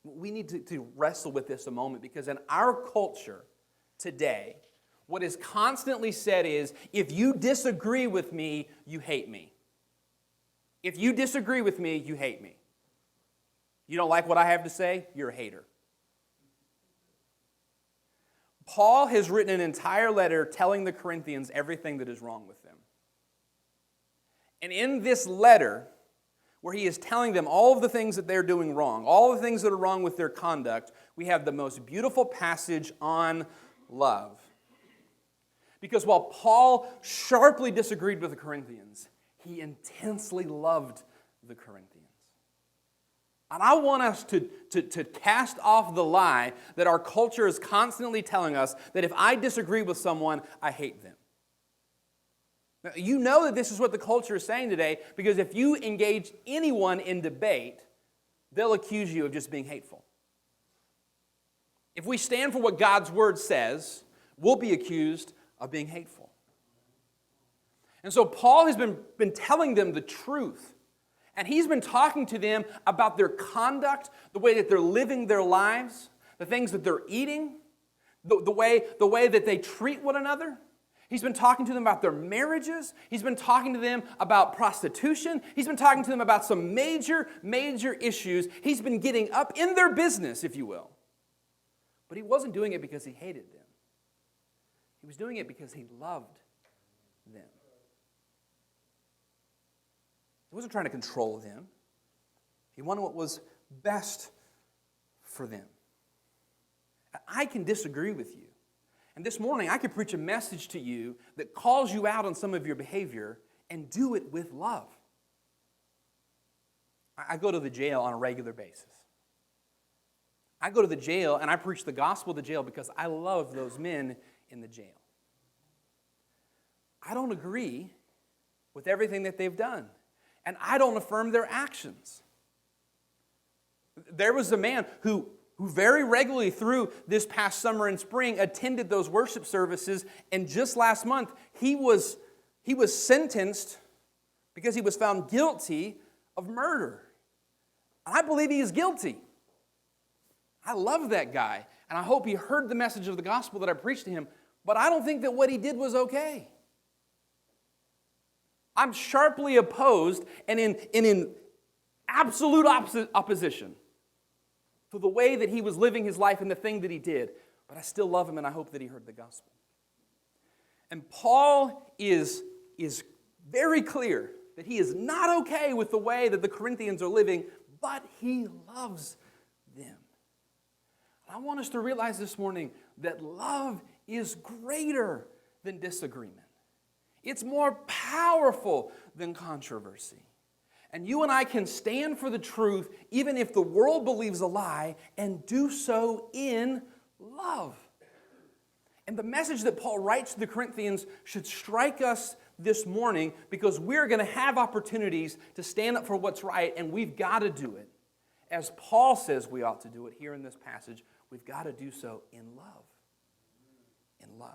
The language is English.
We need to wrestle with this a moment, because in our culture today, what is constantly said is, if you disagree with me, you hate me. If you disagree with me, you hate me. You don't like what I have to say? You're a hater. Paul has written an entire letter telling the Corinthians everything that is wrong with them. And in this letter, where he is telling them all of the things that they're doing wrong, all the things that are wrong with their conduct, we have the most beautiful passage on love. Because while Paul sharply disagreed with the Corinthians, he intensely loved the Corinthians. And I want us to cast off the lie that our culture is constantly telling us that if I disagree with someone, I hate them. Now, you know that this is what the culture is saying today, because if you engage anyone in debate, they'll accuse you of just being hateful. If we stand for what God's Word says, we'll be accused of being hateful. And so Paul has been telling them the truth. And he's been talking to them about their conduct, the way that they're living their lives, the things that they're eating, the way that they treat one another. He's been talking to them about their marriages. He's been talking to them about prostitution. He's been talking to them about some major, major issues. He's been getting up in their business, if you will. But he wasn't doing it because he hated them. He was doing it because he loved them. He wasn't trying to control them. He wanted what was best for them. I can disagree with you. And this morning, I could preach a message to you that calls you out on some of your behavior and do it with love. I go to the jail on a regular basis. I go to the jail and I preach the gospel to the jail because I love those men in the jail. I don't agree with everything that they've done, and I don't affirm their actions. There was a man who very regularly through this past summer and spring attended those worship services, and just last month he was sentenced because he was found guilty of murder. And I believe he is guilty. I love that guy, and I hope he heard the message of the gospel that I preached to him, but I don't think that what he did was okay. I'm sharply opposed and in absolute opposition to the way that he was living his life and the thing that he did. But I still love him, and I hope that he heard the gospel. And Paul is very clear that he is not okay with the way that the Corinthians are living, but he loves them. And I want us to realize this morning that love is greater than disagreement. It's more powerful than controversy. And you and I can stand for the truth even if the world believes a lie, and do so in love. And the message that Paul writes to the Corinthians should strike us this morning, because we're going to have opportunities to stand up for what's right, and we've got to do it. As Paul says we ought to do it here in this passage, we've got to do so in love. In love.